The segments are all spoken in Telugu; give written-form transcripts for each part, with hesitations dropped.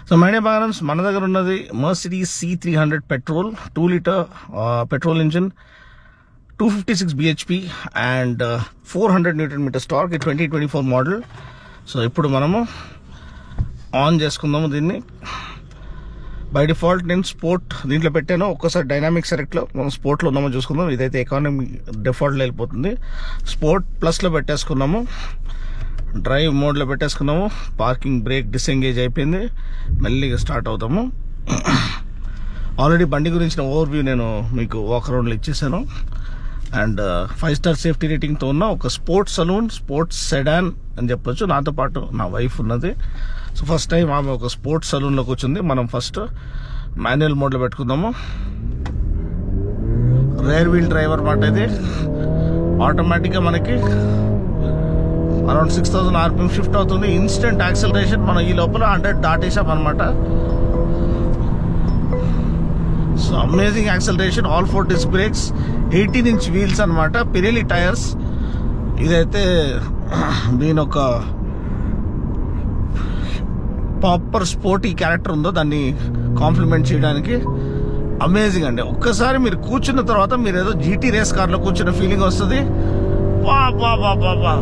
సో మై డియర్ బాగరన్స్, మన దగ్గర ఉన్నది Mercedes C300 petrol 2 litre petrol engine, 256 bhp and 400 newton metres torque. 2024 model. So ఇప్పుడు మనము ఆన్ చేసుకుందాము దీన్ని. బై డిఫాల్ట్ నేను స్పోర్ట్ దీంట్లో పెట్టాను. ఒక్కసారి డైనామిక్ సెలెక్ట్లో మనం స్పోర్ట్లో ఉన్నామో చూసుకుందాం. ఇదైతే ఎకానమీ డిఫాల్ట్లో వెళ్ళిపోతుంది. స్పోర్ట్ ప్లస్లో పెట్టేసుకున్నాము, డ్రైవ్ మోడ్లో పెట్టేసుకున్నాము. పార్కింగ్ బ్రేక్ డిసెంగేజ్ అయిపోయింది. మెల్లిగా స్టార్ట్ అవుతాము. ఆల్రెడీ బండి గురించిన ఓవర్ వ్యూ నేను మీకు వాక్ అరౌండ్లో ఇచ్చేసాను. అండ్ 5 స్టార్ సేఫ్టీ రేటింగ్తో ఉన్న ఒక స్పోర్ట్స్ సలూన్, స్పోర్ట్స్ సెడాన్ అని చెప్పొచ్చు. నాతో పాటు నా వైఫ్ ఉన్నది. సో ఫస్ట్ టైం ఆమె ఒక స్పోర్ట్స్ సలూన్లో కూర్చుంది. మనం ఫస్ట్ మాన్యువల్ మోడ్లో పెట్టుకుందాము. రేర్ వీల్ డ్రైవర్ మాట ఇది. ఆటోమేటిక్గా మనకి అరౌండ్ 6000 RPM షిఫ్ట్ అవుతుంది. Instant acceleration. మనం ఈ లోపల 100 దాటేసాం అనమాట. So amazing acceleration. All 4 disc brakes, 18-inch wheels అనమాట, పిరెలి టైర్స్. ఇదైతే దీని ఒక ప్రాపర్ స్పోర్టీ క్యారెక్టర్ ఉందో దాన్ని కాంప్లిమెంట్ చేయడానికి అమేజింగ్ అండి. ఒక్కసారి మీరు కూర్చున్న తర్వాత మీరు ఏదో జీటీ రేస్ కార్లో కూర్చున్న ఫీలింగ్ వస్తుంది. వా వా వా వా వా,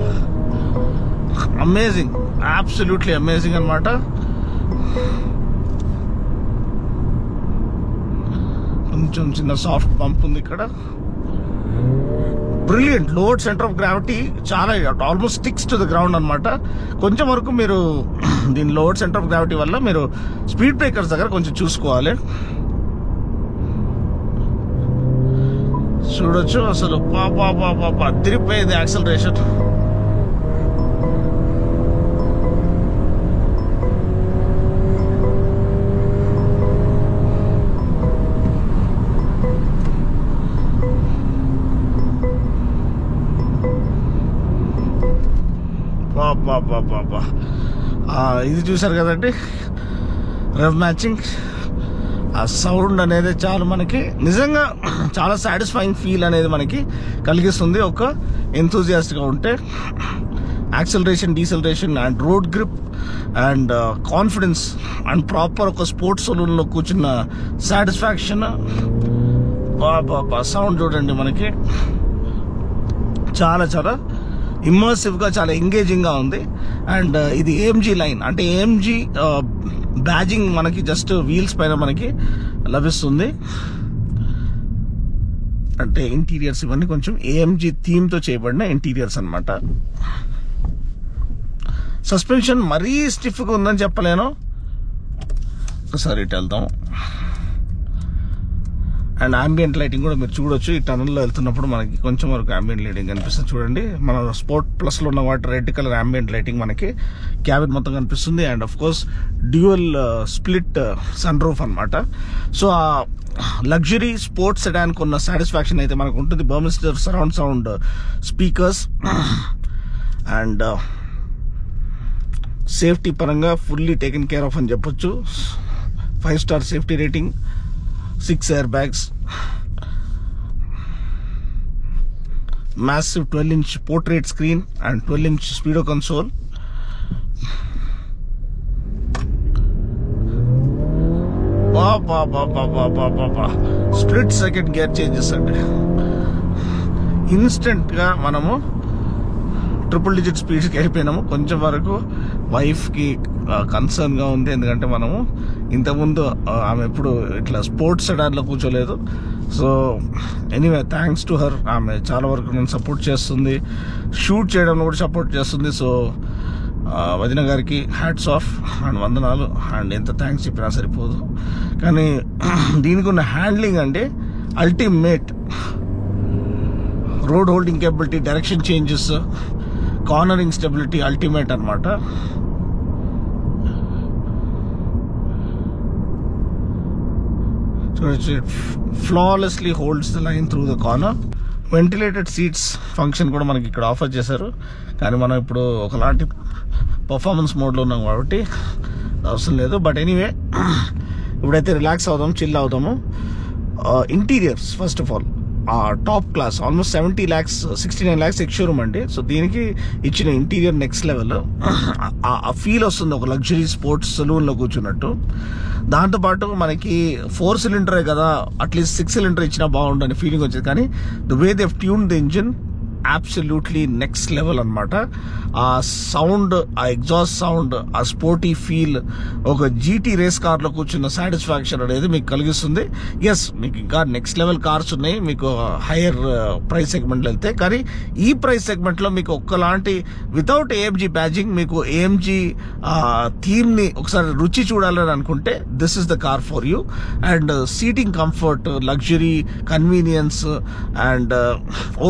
అమేజింగ్, అబ్సల్యూట్లీ అమేజింగ్ అనమాట. కొంచెం చిన్న సాఫ్ట్ పంప్ ఉంది ఇక్కడ. Brilliant. Load centre of gravity చాలా almost sticks to the ground అనమాట. కొంచెం వరకు మీరు దీని లోడ్ సెంటర్ ఆఫ్ గ్రావిటీ వల్ల మీరు స్పీడ్ బ్రేకర్స్ దగ్గర కొంచెం చూసుకోవాలి. చూడొచ్చు అసలు పాపా తిరిగిపోయింది యాక్సలరేషన్. ఇది చూసారు కదండి, రెవ్ మ్యాచింగ్. ఆ సౌండ్ అనేది చాలా మనకి నిజంగా చాలా సాటిస్ఫైయింగ్ ఫీల్ అనేది మనకి కలిగిస్తుంది ఒక ఎంతూజియాస్ట్గా ఉంటే. Acceleration, deceleration and road grip and confidence and proper ఒక స్పోర్ట్స్ సలూన్లో కూర్చున్న సాటిస్ఫాక్షన్. సౌండ్ చూడండి మనకి చాలా చాలా ఇమ్మర్సివ్గా, చాలా ఎంగేజింగ్గా ఉంది. అండ్ ఇది AMG లైన్, అంటే AMG బ్యాజింగ్ మనకి జస్ట్ వీల్స్ పైన మనకి లభిస్తుంది. అంటే ఇంటీరియర్స్ ఇవన్నీ కొంచెం AMG థీమ్తో చేయబడిన ఇంటీరియర్స్ అనమాట. సస్పెన్షన్ మరీ స్టిఫ్గా ఉందని చెప్పలేను. ఒకసారి ఇటు వెళ్దాం. అండ్ అంబియంట్ లైటింగ్ కూడా మీరు చూడొచ్చు. ఈ టనల్లో వెళ్తున్నప్పుడు మనకి కొంచెం వరకు అంబియంట్ లైటింగ్ కనిపిస్తుంది. చూడండి, మన స్పోర్ట్ ప్లస్లో ఉన్న వాటి రెడ్ కలర్ అంబియంట్ లైటింగ్ మనకి క్యాబిన్ మొత్తం కనిపిస్తుంది. And of course dual split sun roof అనమాట. సో ఆ లగ్జరీ స్పోర్ట్స్ సెడాన్కి ఉన్న సాటిస్ఫాక్షన్ అయితే మనకు ఉంటుంది. Burmester surround sound speakers and safety పరంగా ఫుల్లీ టేకెన్ కేర్ ఆఫ్ అని చెప్పొచ్చు. 5 star safety rating, 6 air bags, massive 12-inch portrait screen and 12-inch speedo console. Split second gear changes అండి. ఇన్స్టెంట్ గా మనము ట్రిపుల్ డిజిట్ స్పీడ్స్కి అయిపోయినాము. కొంచెం వరకు వైఫ్కి కన్సర్న్గా ఉంది, ఎందుకంటే మనము ఇంతకుముందు ఆమె ఎప్పుడు ఇట్లా స్పోర్ట్స్ సెడాన్లో కూర్చోలేదు. So anyway, thanks to her. ఆమె చాలా వరకు నన్ను సపోర్ట్ చేస్తుంది, షూట్ చేయడంలో కూడా సపోర్ట్ చేస్తుంది. సో వదిన గారికి హ్యాట్స్ ఆఫ్ అండ్ వందనాలు. అండ్ ఎంత థ్యాంక్స్ చెప్పినా సరిపోదు. కానీ దీనికి ఉన్న హ్యాండ్లింగ్ అంటే ultimate. Road holding capability, direction changes, cornering stability ultimate అనమాట. Flawlessly holds the line through the corner. Ventilated seats function కూడా మనకి ఇక్కడ ఆఫర్ చేశారు. కానీ మనం ఇప్పుడు ఒకలాంటి పర్ఫార్మెన్స్ మోడ్లో ఉన్నాం కాబట్టి అవసరం లేదు. బట్ ఎనీవే, ఇప్పుడైతే రిలాక్స్ అవుదాం, చిల్ అవుదాము. Interiors first of all top class, almost 70 lakhs 69 lakhs ex-showroom అండి. సో దీనికి ఇచ్చిన ఇంటీరియర్ నెక్స్ట్ లెవెల్, ఆ ఫీల్ వస్తుంది ఒక లగ్జరీ స్పోర్ట్స్ సలూన్లో కూర్చున్నట్టు. దాంతోపాటు మనకి 4 cylinder కదా, అట్లీస్ట్ 6 cylinder ఇచ్చినా బాగుండని ఫీలింగ్ వచ్చేది. కానీ the way they tune the engine absolutely next level అనమాట. ఆ సౌండ్, ఆ ఎగ్జాస్ట్ సౌండ్, ఆ స్పోర్టీ ఫీల్, ఒక జీటీ రేస్ కార్లో కూర్చున్న సాటిస్ఫాక్షన్ అనేది మీకు కలిగిస్తుంది. ఎస్, మీకు ఇంకా నెక్స్ట్ లెవెల్ కార్స్ ఉన్నాయి మీకు హైయర్ ప్రైస్ సెగ్మెంట్లో వెళ్తే. కానీ ఈ ప్రైస్ సెగ్మెంట్లో మీకు ఒక్కలాంటి వితౌట్ ఏఎంజీ బ్యాజింగ్, మీకు ఏఎంజీ థీమ్ని ఒకసారి రుచి చూడాలని అనుకుంటే this is the car for you. And seating comfort, luxury, convenience and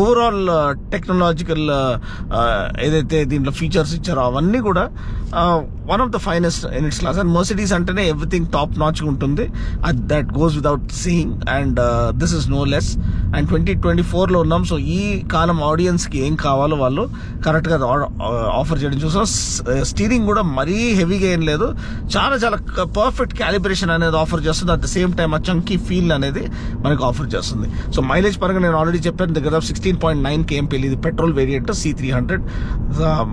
overall technological ఏదైతే దీంట్లో ఫీచర్స్ ఇచ్చారో అవన్నీ కూడా one of the finest in its class. And Mercedes అంటేనే ఎవ్రీథింగ్ టాప్ నాచ్ ఉంటుంది, that goes without seeing. And this is no less. And 2024లో ఉన్నాం. సో ఈ కాలం ఆడియన్స్కి ఏం కావాలో వాళ్ళు కరెక్ట్గా ఆఫర్ చేయడం చూసాం. స్టీరింగ్ కూడా మరీ హెవీగా ఏం లేదు, చాలా చాలా పర్ఫెక్ట్ క్యాలిబ్రేషన్ అనేది ఆఫర్ చేస్తుంది. అట్ ద సేమ్ టైం ఆ చంకీ ఫీల్ అనేది మనకు ఆఫర్ చేస్తుంది. సో మైలేజ్ పరంగా నేను ఆల్రెడీ చెప్పాను, దగ్గర 16.9 kmpl. ఇది పెట్రోల్ వేరియంట్ C300.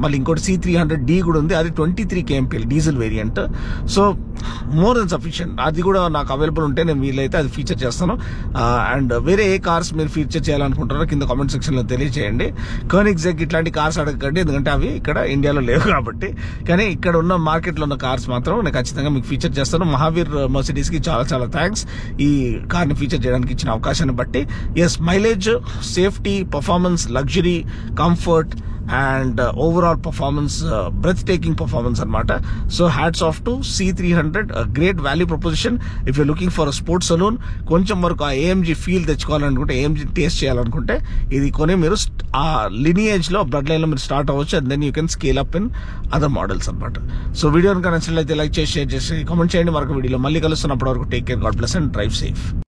మళ్ళీ ఇంకోటి C300D కూడా ఉంది, అది 23 kmpl diesel variant. So more than sufficient. అది కూడా నాకు అవైలబుల్ ఉంటే నేను వీలైతే అది ఫీచర్ చేస్తాను. అండ్ వేరే ఏ కార్స్ మీరు ఫీచర్ చేయాలనుకుంటారో కింద కామెంట్ సెక్షన్లో తెలియజేయండి. Koenigsegg ఇట్లాంటి కార్స్ అడగండి, ఎందుకంటే అవి ఇక్కడ ఇండియాలో లేవు కాబట్టి. కానీ ఇక్కడ ఉన్న మార్కెట్లో ఉన్న కార్స్ మాత్రం నేను ఖచ్చితంగా మీకు ఫీచర్ చేస్తాను. మహావీర్ మర్సిడీస్కి చాలా చాలా థ్యాంక్స్ ఈ కార్ని ఫీచర్ చేయడానికి ఇచ్చిన అవకాశాన్ని బట్టి. Yes, mileage, safety, performance, luxury, comfort and overall performance, breathtaking performance అనమాట. So hats off to C300, great value proposition if you looking for a sports saloon. కొంచెం వరకు ఆ ఏఎంజీ ఫీల్ తెచ్చుకోవాలనుకుంటే, ఏఎంజీ టేస్ట్ చేయాలనుకుంటే ఇది కొని మీరు ఆ లినియేజ్లో, బ్లడ్ లైన్లో మీరు స్టార్ట్ అవ్వచ్చు. And then you can scale up in other models అనమాట. సో వీడియో కనుక నచ్చినట్లయితే లైక్ చేసి, షేర్ చేసి, కామెంట్ చేయండి. మరొక వీడియోలో మళ్ళీ కలుస్తున్నప్పటి వరకు take care, God bless and drive safe.